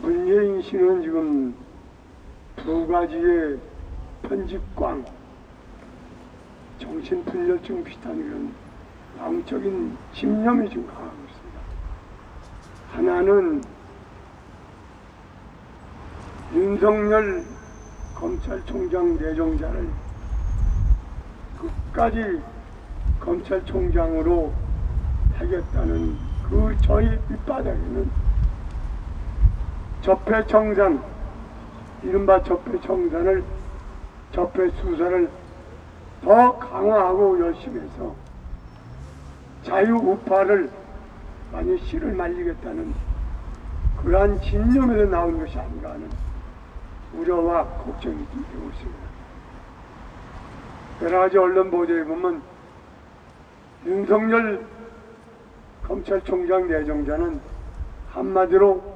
문재인 씨는 지금 두 가지의 편집광, 정신분열증 비슷한 이런 양적인 집념이 지금 강하고 있습니다. 하나는 윤석열 검찰총장 내정자를 끝까지 검찰총장으로 하겠다는 그 저희 밑바닥에는 적폐청산, 이른바 적폐청산을, 적폐수사를 더 강화하고 열심히 해서 자유우파를 많이 씨를 말리겠다는 그러한 진념에서 나온 것이 아닌가 하는 우려와 걱정이 되고 있습니다. 여러 가지 언론 보도에 보면 윤석열 검찰총장 내정자는 한마디로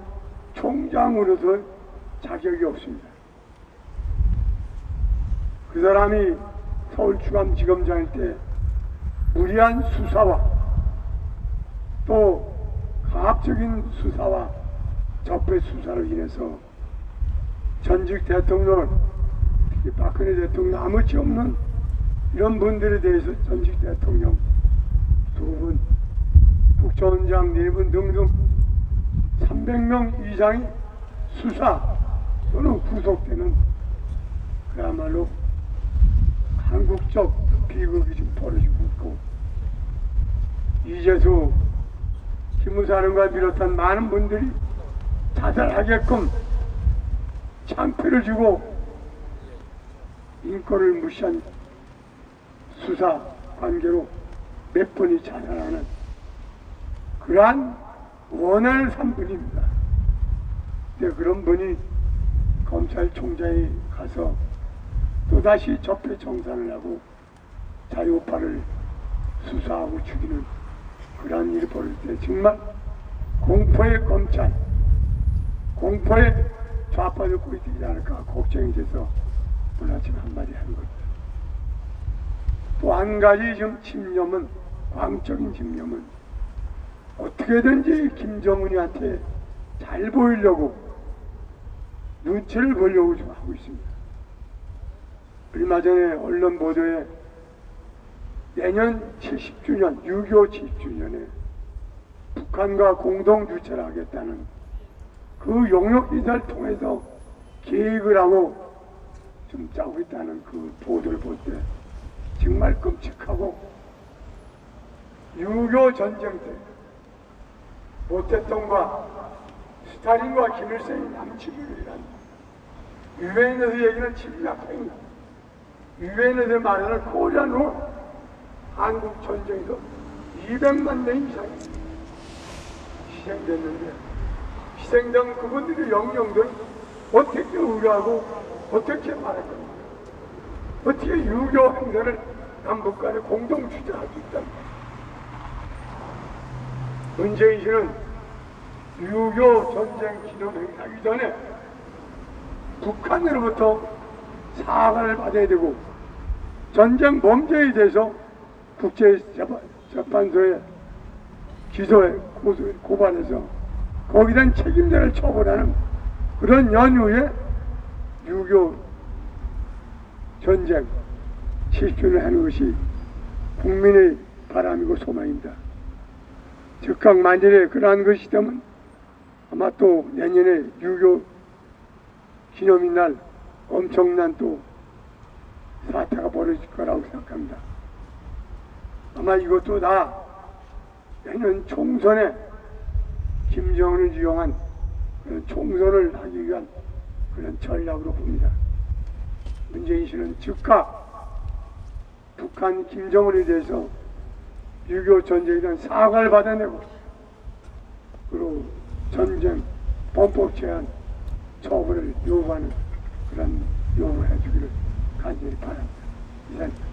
총장으로서 자격이 없습니다. 그 사람이 서울중앙지검장일 때 무리한 수사와 또 강압적인 수사와 적폐 수사로 인해서 전직 대통령, 특히 박근혜 대통령, 아무치 없는 이런 분들에 대해서 전직 대통령 2분, 국정원장 4분 등등 300명 이상이 수사 또는 구속되는 그야말로 한국적 비극이 지금 벌어지고 있고, 이재수 기무사령관 비롯한 많은 분들이 자살하게끔 창피를 주고 인권을 무시한 수사 관계로 몇 분이 자살하는 그러한 원한을 산 분입니다. 근데 그런 분이 검찰총장에 가서 또다시 적폐청산을 하고 자유우파를 수사하고 죽이는 그러한 일이 벌어질 때 정말 공포의 검찰, 공포의 좌파를 꾸리지 않을까 걱정이 돼서 오늘 아침 한마디 하는 겁니다. 또 한 가지 지금 집념은, 광적인 집념은 어떻게든지 김정은이한테 잘 보이려고, 눈치를 보려고 지금 하고 있습니다. 얼마 전에 언론 보도에 내년 70주년, 6.25 70주년에 북한과 공동 주최를 하겠다는 그 용역 인사를 통해서 계획을 하고 좀 짜고 있다는 그 보도를 볼 때 정말 끔찍하고, 6.25 전쟁 때 모태통과 스탈린과 김일성이 남침을 위한 유엔에서 얘기는 침략행위, 유엔에서 말하는 코리안로 한국 전쟁에서 200만 명 이상이 희생됐는데, 희생된 그분들의 영령들 어떻게 의뢰하고 어떻게 말할 겁니까? 어떻게 6.25 행사를 남북 간에 공동 주재할 수 있답니까? 문재인 씨는 6.25 전쟁 기념 행사하기 전에 북한으로부터 사과를 받아야 되고, 전쟁 범죄에 대해서 국제재판소에 기소해 고발해서 거기에 대한 책임자를 처벌하는 그런 연후에 6.25 전쟁 70주년을 하는 것이 국민의 바람이고 소망입니다. 즉각 만일에 그러한 것이 되면 아마 또 내년에 6.25 기념일 날 엄청난 또 사태가 벌어질 거라고 생각합니다. 아마 이것도 다 내년 총선에 김정은을 이용한 그런 총선을 하기 위한 그런 전략으로 봅니다. 문재인 씨는 즉각 북한 김정은에 대해서 6.25 전쟁에 대한 사과를 받아내고, 그리고 전쟁 범법 제한 처벌을 요구하는 그런 요구를 해주기를 간절히 바랍니다. 이상입니다.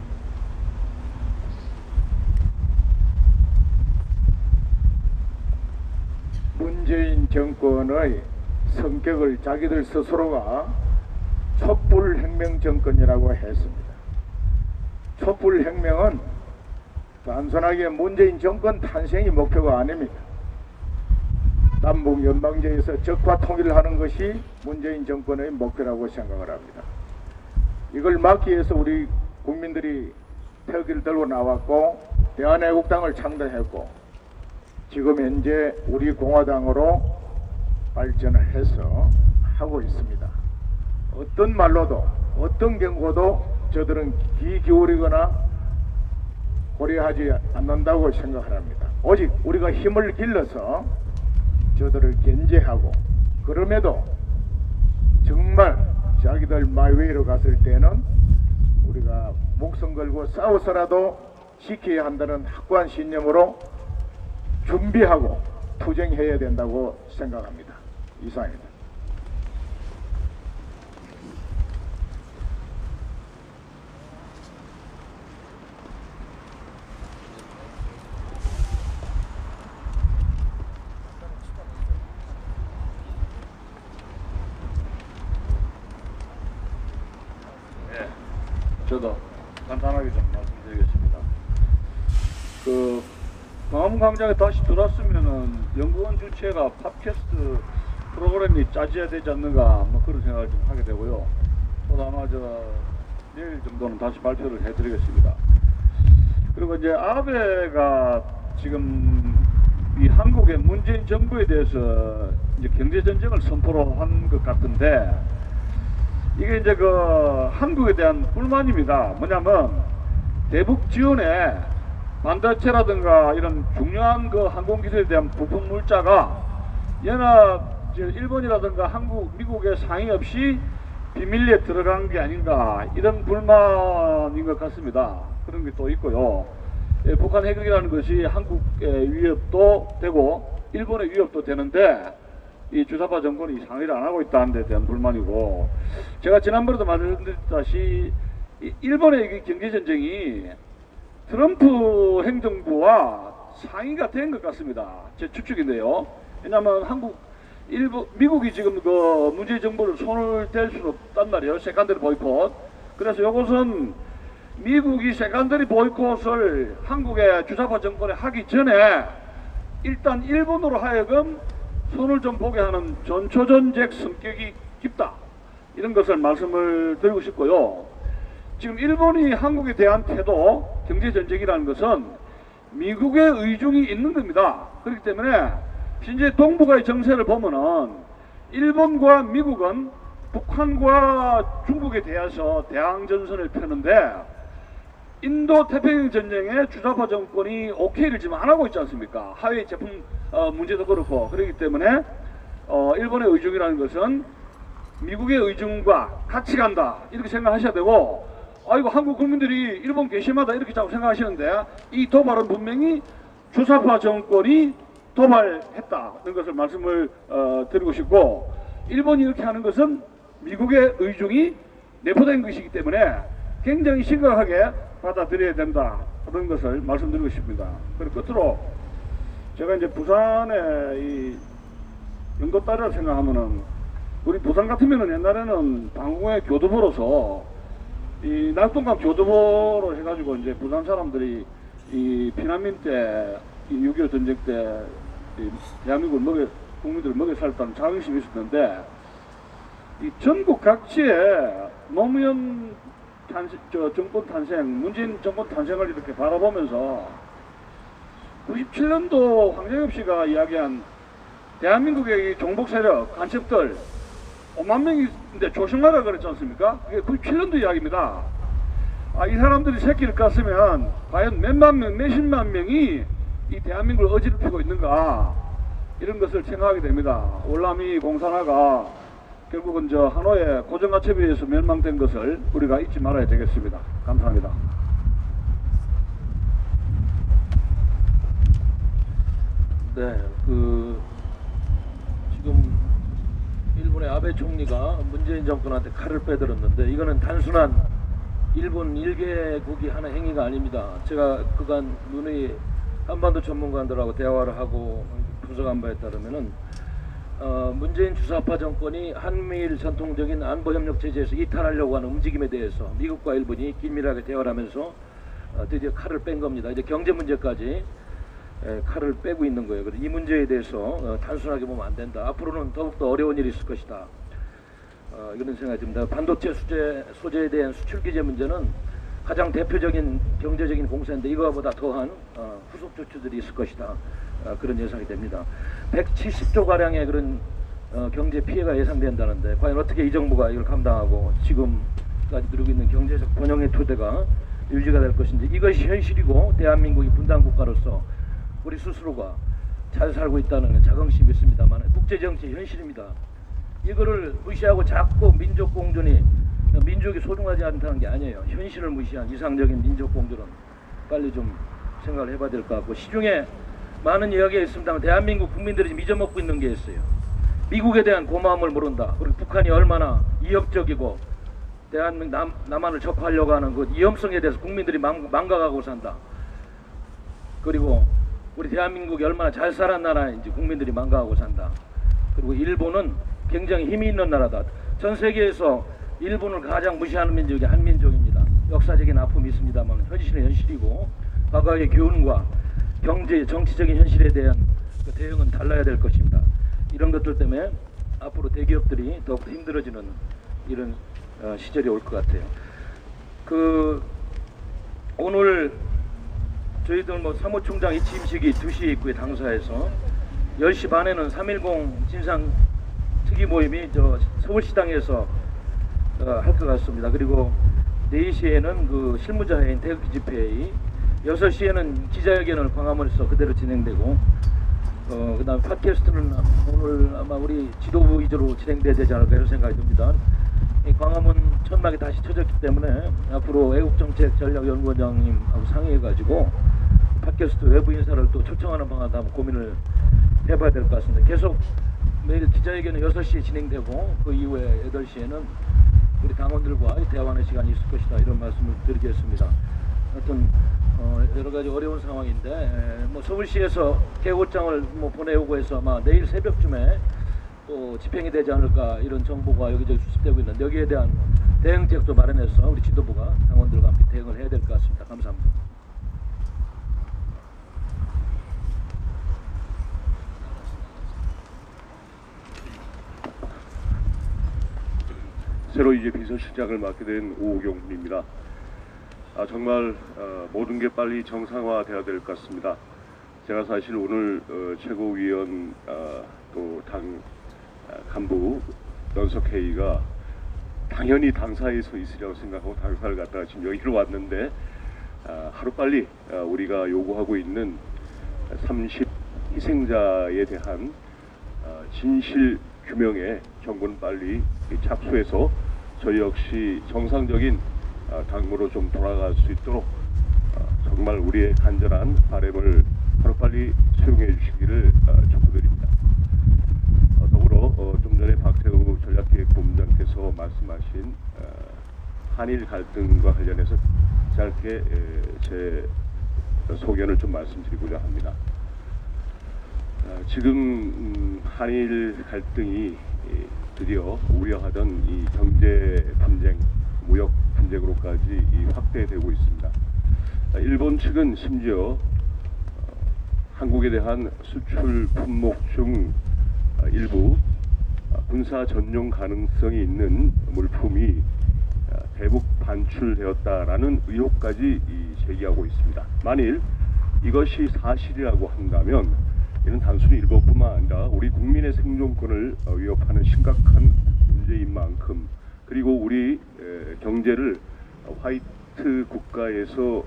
문재인 정권의 성격을 자기들 스스로가 촛불혁명 정권이라고 했습니다. 촛불혁명은 단순하게 문재인 정권 탄생이 목표가 아닙니다. 남북 연방제에서 적과 통일을 하는 것이 문재인 정권의 목표라고 생각을 합니다. 이걸 막기 위해서 우리 국민들이 태극기를 들고 나왔고 대한애국당을 창당했고 지금 현재 우리 공화당으로 발전을 해서 하고 있습니다. 어떤 말로도 어떤 경고도 저들은 귀 기울이거나 고려하지 않는다고 생각을 합니다. 오직 우리가 힘을 길러서 저들을 견제하고 그럼에도 정말 자기들 마이웨이로 갔을 때는 우리가 목숨 걸고 싸워서라도 지켜야 한다는 확고한 신념으로 준비하고 투쟁해야 된다고 생각합니다. 이상입니다. 저도 간단하게 좀 말씀드리겠습니다. 광화문광장에 다시 들어왔으면은 연구원 주체가 팟캐스트 프로그램이 짜져야 되지 않는가 뭐 그런 생각을 좀 하게 되고요. 또 아마 내일 정도는 다시 발표를 해드리겠습니다. 그리고 이제 아베가 지금 이 한국의 문재인 정부에 대해서 이제 경제 전쟁을 선포로 한 것 같은데. 이게 이제 한국에 대한 불만입니다. 뭐냐면 대북 지원에 반도체라든가 이런 중요한 항공기술에 대한 부품 물자가 연합 일본이라든가 한국, 미국의 상의 없이 비밀리에 들어간 게 아닌가 이런 불만인 것 같습니다. 그런 게 또 있고요. 북한 핵이라는 것이 한국의 위협도 되고 일본의 위협도 되는데 이 주사파 정권이 상의를 안 하고 있다는 데 대한 불만이고, 제가 지난번에도 말씀드렸다시피 일본의 경제전쟁이 트럼프 행정부와 상의가 된 것 같습니다. 제 추측인데요. 왜냐하면 미국이 지금 문재인 정부를 손을 댈 수는 없단 말이에요. 세컨더리 보이콧. 그래서 이것은 미국이 세컨더리 보이콧을 한국의 주사파 정권에 하기 전에 일단 일본으로 하여금 손을 좀 보게 하는 전초전적 성격이 깊다, 이런 것을 말씀을 드리고 싶고요. 지금 일본이 한국에 대한 태도, 경제전쟁이라는 것은 미국의 의중이 있는 겁니다. 그렇기 때문에 현재 동북아의 정세를 보면은 일본과 미국은 북한과 중국에 대해서 대항전선을 펴는데 인도 태평양 전쟁에 주사파 정권이 오케이를 지금 안 하고 있지 않습니까? 하웨이 제품 문제도 그렇고. 그렇기 때문에 일본의 의중이라는 것은 미국의 의중과 같이 간다, 이렇게 생각하셔야 되고, 아이고 한국 국민들이 일본 괘씸하다 이렇게 자꾸 생각하시는데 이 도발은 분명히 주사파 정권이 도발했다는 것을 말씀을 드리고 싶고, 일본이 이렇게 하는 것은 미국의 의중이 내포된 것이기 때문에 굉장히 심각하게 받아들여야 된다, 그런 것을 말씀드리고 싶습니다. 그리고 끝으로 제가 이제 부산의 이 영도딸이라 생각하면은, 우리 부산 같으면은 옛날에는 방공의 교두보로서 이 낙동강 교두보로 해가지고 이제 부산 사람들이 이 피난민 때, 이 6.25 전쟁 때 이 대한민국을 국민들을 먹여 살았다는 자긍심이 있었는데, 이 전국 각지에 노무현 정권 탄생, 문재인 정권 탄생을 이렇게 바라보면서 97년도 황정엽 씨가 이야기한 대한민국의 종북 세력, 간첩들 5만 명인데 조심하라 그랬지 않습니까? 그게 97년도 이야기입니다. 이 사람들이 새끼를 깠으면 과연 몇만 명, 몇십만 명이 이 대한민국을 어지럽히고 있는가, 이런 것을 생각하게 됩니다. 월남이 공산화가 결국은 하노이의 고정가첩에 의해서 멸망된 것을 우리가 잊지 말아야 되겠습니다. 감사합니다. 네, 지금 일본의 아베 총리가 문재인 정권한테 칼을 빼들었는데, 이거는 단순한 일본 일개국이 하는 행위가 아닙니다. 제가 그간 누누이 한반도 전문가들하고 대화를 하고 분석한 바에 따르면은 문재인 주사파 정권이 한미일 전통적인 안보협력 체제에서 이탈하려고 하는 움직임에 대해서 미국과 일본이 긴밀하게 대화를 하면서 드디어 칼을 뺀 겁니다. 이제 경제 문제까지 칼을 빼고 있는 거예요. 그래서 이 문제에 대해서 단순하게 보면 안 된다. 앞으로는 더욱더 어려운 일이 있을 것이다. 이런 생각이 듭니다. 반도체 소재에 대한 수출 규제 문제는 가장 대표적인 경제적인 공세인데 이거보다 더한 후속 조치들이 있을 것이다. 그런 예상이 됩니다. 170조 가량의 그런 경제 피해가 예상된다는데 과연 어떻게 이 정부가 이걸 감당하고 지금까지 누리고 있는 경제적 번영의 토대가 유지가 될 것인지, 이것이 현실이고 대한민국이 분단 국가로서 우리 스스로가 잘 살고 있다는 자긍심이 있습니다만 국제정치 현실입니다. 이거를 무시하고 자꾸 민족 공존이 민족이 소중하지 않다는 게 아니에요. 현실을 무시한 이상적인 민족 공존은 빨리 좀 생각을 해봐야 될 것 같고, 시중에 많은 이야기가 있습니다만 대한민국 국민들이 지금 잊어먹고 있는 게 있어요. 미국에 대한 고마움을 모른다. 그리고 북한이 얼마나 위협적이고 남한을 접하려고 하는 그 위험성에 대해서 국민들이 망각하고 산다. 그리고 우리 대한민국이 얼마나 잘 살았는 나라인지 국민들이 망각하고 산다. 그리고 일본은 굉장히 힘이 있는 나라다. 전 세계에서 일본을 가장 무시하는 민족이 한민족입니다. 역사적인 아픔이 있습니다만 현실은 현실이고 과거의 교훈과 경제, 정치적인 현실에 대한 그 대응은 달라야 될 것입니다. 이런 것들 때문에 앞으로 대기업들이 더욱더 힘들어지는 이런 시절이 올 것 같아요. 오늘 저희들 사무총장 취임식이 2시에 있고요. 당사에서 10시 반에는 3.10 진상 특위 모임이 서울시당에서 할 것 같습니다. 그리고 4시에는 그 실무자회의 태극기 집회의, 6시에는 기자회견을 광화문에서 그대로 진행되고, 그 다음 팟캐스트는 오늘 아마 우리 지도부 위주로 진행돼야 되지 않을까 이런 생각이 듭니다. 이 광화문 천막이 다시 쳐졌기 때문에 앞으로 애국정책전략연구원장님하고 상의해가지고 팟캐스트 외부 인사를 또 초청하는 방안도 한번 고민을 해봐야 될 것 같습니다. 계속 매일 기자회견은 6시에 진행되고 그 이후에 8시에는 우리 당원들과 대화하는 시간이 있을 것이다, 이런 말씀을 드리겠습니다. 하여튼 여러 가지 어려운 상황인데 서울시에서 개고장을 보내오고 해서 아마 내일 새벽쯤에 또 집행이 되지 않을까 이런 정보가 여기저기 수습되고 있는데 여기에 대한 대응책도 마련해서 우리 지도부가 당원들과 함께 대응을 해야 될 것 같습니다. 감사합니다. 새로 이제 비서실장을 맡게 된 오경훈입니다. 정말 모든 게 빨리 정상화돼야 될 것 같습니다. 제가 사실 오늘 최고위원 또 당 간부 연석회의가 당연히 당사에서 있으려고 생각하고 당사를 갔다가 지금 여기로 왔는데 하루빨리 우리가 요구하고 있는 30 희생자에 대한 진실 규명에 정부는 빨리 착수해서 저희 역시 정상적인 당무로 좀 돌아갈 수 있도록 정말 우리의 간절한 바람을 하루빨리 수용해 주시기를 촉구드립니다. 더불어 좀 전에 박태우 전략기획본부장께서 말씀하신 한일 갈등과 관련해서 짧게 제 소견을 좀 말씀드리고자 합니다. 지금 한일 갈등이 드디어 우려하던 이 경제 분쟁, 무역 분쟁으로까지 확대되고 있습니다. 일본 측은 심지어 한국에 대한 수출 품목 중 일부 군사 전용 가능성이 있는 물품이 대북 반출되었다라는 의혹까지 제기하고 있습니다. 만일 이것이 사실이라고 한다면 이는 단순히 일본뿐만 아니라 우리 국민의 생존권을 위협하는 심각한 문제인 만큼, 그리고 우리 경제를 화이트 국가에서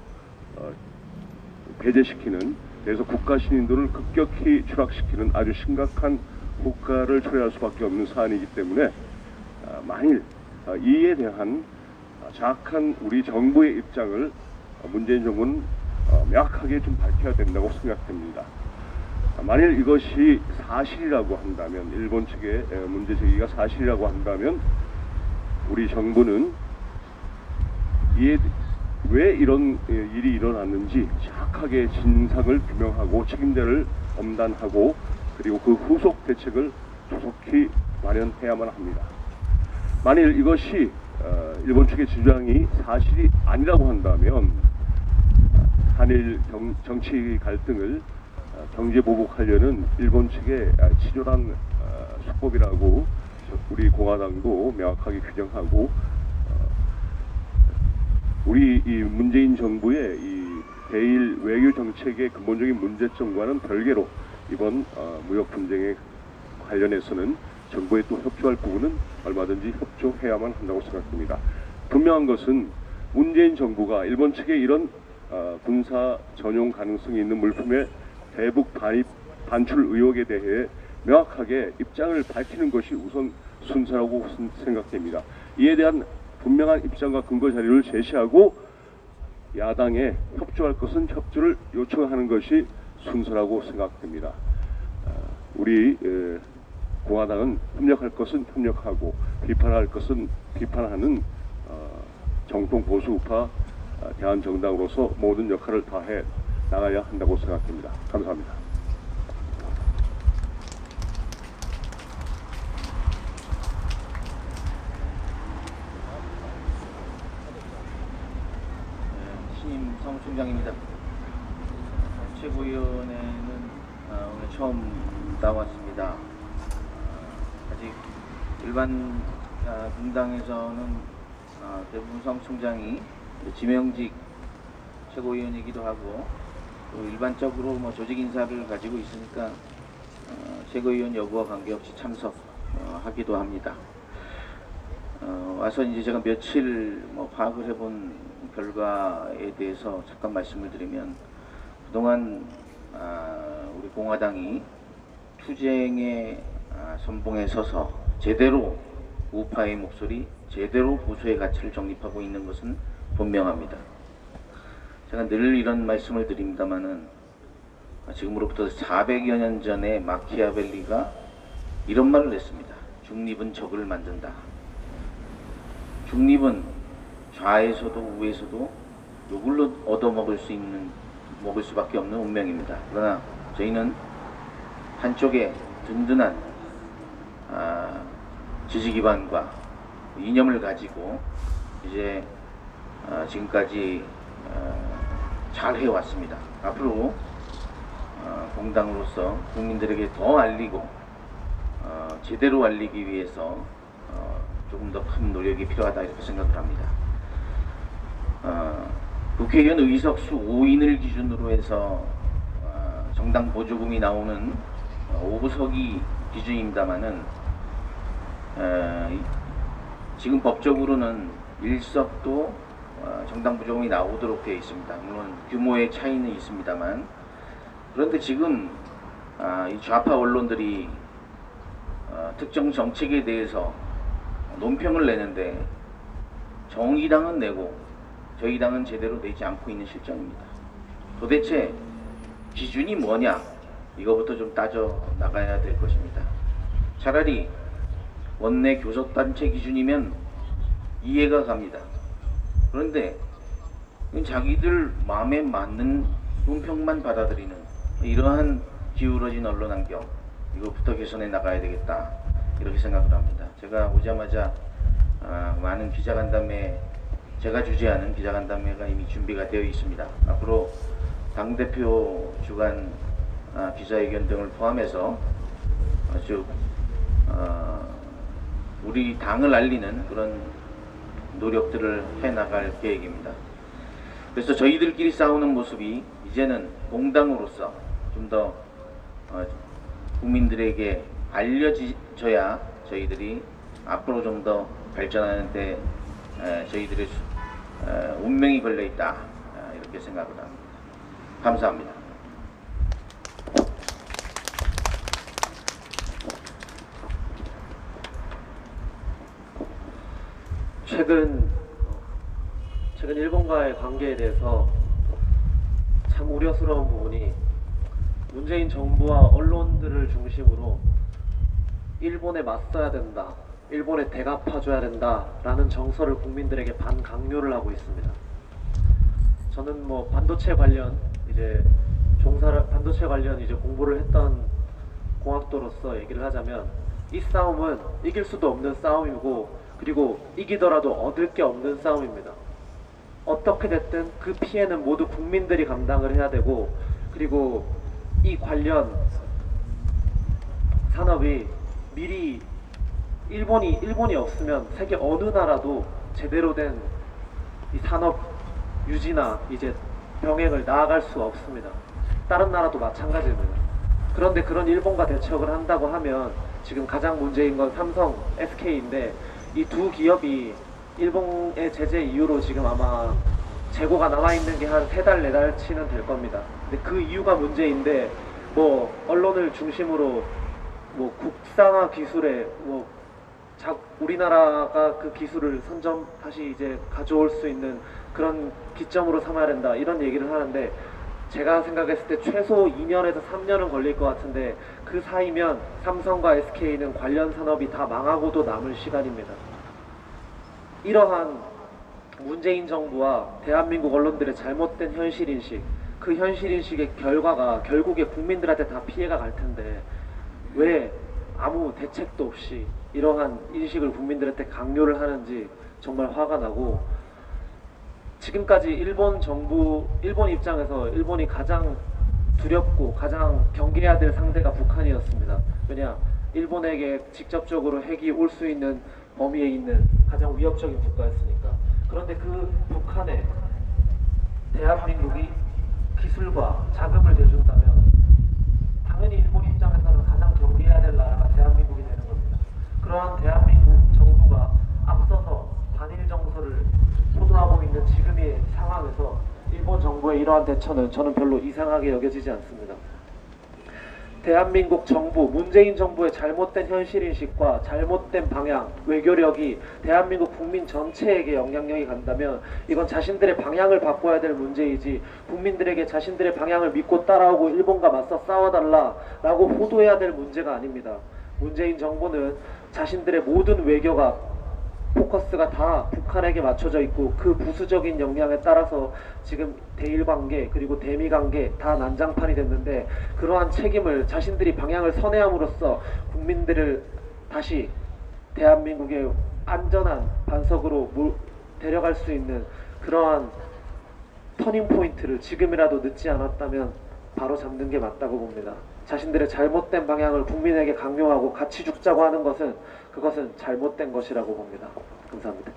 배제시키는, 그래서 국가 신인도를 급격히 추락시키는 아주 심각한 국가를 초래할 수밖에 없는 사안이기 때문에 만일 이에 대한 정확한 우리 정부의 입장을 문재인 정부는 명확하게 좀 밝혀야 된다고 생각됩니다. 만일 이것이 사실이라고 한다면, 일본 측의 문제 제기가 사실이라고 한다면 우리 정부는 이에 왜 이런 일이 일어났는지 정확하게 진상을 규명하고 책임자를 엄단하고 그리고 그 후속 대책을 조속히 마련해야만 합니다. 만일 이것이 일본 측의 주장이 사실이 아니라고 한다면 한일 정치 갈등을 경제 보복하려는 일본 측의 치졸한 수법이라고 우리 공화당도 명확하게 규정하고, 우리 이 문재인 정부의 이 대일 외교 정책의 근본적인 문제점과는 별개로 이번 무역 분쟁에 관련해서는 정부에 또 협조할 부분은 얼마든지 협조해야만 한다고 생각합니다. 분명한 것은 문재인 정부가 일본 측의 이런 군사 전용 가능성이 있는 물품의 대북 반출 의혹에 대해 명확하게 입장을 밝히는 것이 우선 순서라고 생각됩니다. 이에 대한 분명한 입장과 근거 자료를 제시하고 야당에 협조할 것은 협조를 요청하는 것이 순서라고 생각됩니다. 우리 공화당은 협력할 것은 협력하고 비판할 것은 비판하는 정통 보수 우파 대한정당으로서 모든 역할을 다해 나가야 한다고 생각합니다. 감사합니다. 신임 사무총장입니다. 최고위원회는 오늘 처음 나왔습니다. 아직 일반 분당에서는 대부분 사무총장이 지명직 최고위원이기도 하고 또 일반적으로 뭐 조직 인사를 가지고 있으니까 최고위원 여부와 관계없이 참석하기도 합니다. 와서 이제 제가 며칠 파악을 해본 결과에 대해서 잠깐 말씀을 드리면, 그동안 우리 공화당이 투쟁의 선봉에 서서 제대로 우파의 목소리, 제대로 보수의 가치를 정립하고 있는 것은 분명합니다. 제가 늘 이런 말씀을 드립니다마는 지금으로부터 400여 년 전에 마키아벨리가 이런 말을 했습니다. 중립은 적을 만든다. 중립은 좌에서도 우에서도 욕을 얻어먹을 수밖에 없는 운명입니다. 그러나 저희는 한쪽에 든든한 지지 기반과 이념을 가지고 이제 지금까지 잘 해왔습니다. 앞으로 공당으로서 국민들에게 더 알리고 제대로 알리기 위해서 조금 더 큰 노력이 필요하다 이렇게 생각을 합니다. 국회의원 의석수 5인을 기준으로 해서 정당 보조금이 나오는 5부석이 기준입니다만은 지금 법적으로는 1석도 정당 보조금이 나오도록 되어 있습니다. 물론 규모의 차이는 있습니다만, 그런데 지금 이 좌파 언론들이 특정 정책에 대해서 논평을 내는데 정의당은 내고 저희 당은 제대로 내지 않고 있는 실정입니다. 도대체 기준이 뭐냐, 이거부터 좀 따져 나가야 될 것입니다. 차라리 원내 교섭단체 기준이면 이해가 갑니다. 그런데 자기들 마음에 맞는 논평만 받아들이는 이러한 기울어진 언론 환경, 이거부터 개선해 나가야 되겠다 이렇게 생각을 합니다. 제가 오자마자 많은 기자간담회, 제가 주재하는 기자간담회가 이미 준비가 되어 있습니다. 앞으로 당대표 주간 기자회견 등을 포함해서 아주 우리 당을 알리는 그런 노력들을 해나갈 계획입니다. 그래서 저희들끼리 싸우는 모습이 이제는 공당으로서 좀 더 국민들에게 알려져야 저희들이 앞으로 좀 더 발전하는 데 저희들의 운명이 걸려있다 이렇게 생각을 합니다. 감사합니다. 최근 일본과의 관계에 대해서 참 우려스러운 부분이, 문재인 정부와 언론들을 중심으로 일본에 맞서야 된다, 일본에 대갚아줘야 된다 라는 정서를 국민들에게 반강요를 하고 있습니다. 저는 반도체 관련 공부를 했던 공학도로서 얘기를 하자면, 이 싸움은 이길 수도 없는 싸움이고, 그리고 이기더라도 얻을 게 없는 싸움입니다. 어떻게 됐든 그 피해는 모두 국민들이 감당을 해야 되고, 그리고 이 관련 산업이 미리 일본이 없으면 세계 어느 나라도 제대로 된 이 산업 유지나 이제 병행을 나아갈 수 없습니다. 다른 나라도 마찬가지입니다. 그런데 그런 일본과 대척을 한다고 하면 지금 가장 문제인 건 삼성, SK인데 이 두 기업이 일본의 제재 이후로 지금 아마 재고가 남아있는 게 한 3달, 4달치는 될 겁니다. 근데 그 이유가 문제인데 뭐 언론을 중심으로 뭐 국산화 기술에 뭐 우리나라가 그 기술을 다시 이제 가져올 수 있는 그런 기점으로 삼아야 된다 이런 얘기를 하는데 제가 생각했을 때 최소 2년에서 3년은 걸릴 것 같은데 그 사이면 삼성과 SK는 관련 산업이 다 망하고도 남을 시간입니다. 이러한 문재인 정부와 대한민국 언론들의 잘못된 현실인식, 그 현실인식의 결과가 결국에 국민들한테 다 피해가 갈 텐데 왜 아무 대책도 없이 이러한 인식을 국민들한테 강요를 하는지 정말 화가 나고, 지금까지 일본 입장에서 일본이 가장 두렵고 가장 경계해야 될 상대가 북한이었습니다. 왜냐, 일본에게 직접적으로 핵이 올 수 있는 범위에 있는 가장 위협적인 국가였으니까. 그런데 그 북한에 대한민국이 기술과 자금을 대준다면 당연히 일본 입장에서는 가장 경계해야 될 나라가 대한민국이 되는 겁니다. 그러한 대한민국 정부가 앞서서 단일 정서를 소두하고 있는 지금의 상황에서 일본 정부의 이러한 대처는 저는 별로 이상하게 여겨지지 않습니다. 대한민국 정부, 문재인 정부의 잘못된 현실인식과 잘못된 방향, 외교력이 대한민국 국민 전체에게 영향력이 간다면 이건 자신들의 방향을 바꿔야 될 문제이지 국민들에게 자신들의 방향을 믿고 따라오고 일본과 맞서 싸워달라라고 호도해야 될 문제가 아닙니다. 문재인 정부는 자신들의 모든 외교가 포커스가 다 북한에게 맞춰져 있고 그 부수적인 역량에 따라서 지금 대일관계 그리고 대미관계 다 난장판이 됐는데, 그러한 책임을 자신들이 방향을 선회함으로써 국민들을 다시 대한민국의 안전한 반석으로 데려갈 수 있는 그러한 터닝포인트를 지금이라도 늦지 않았다면 바로 잡는 게 맞다고 봅니다. 자신들의 잘못된 방향을 국민에게 강요하고 같이 죽자고 하는 것은 그것은 잘못된 것이라고 봅니다. 감사합니다.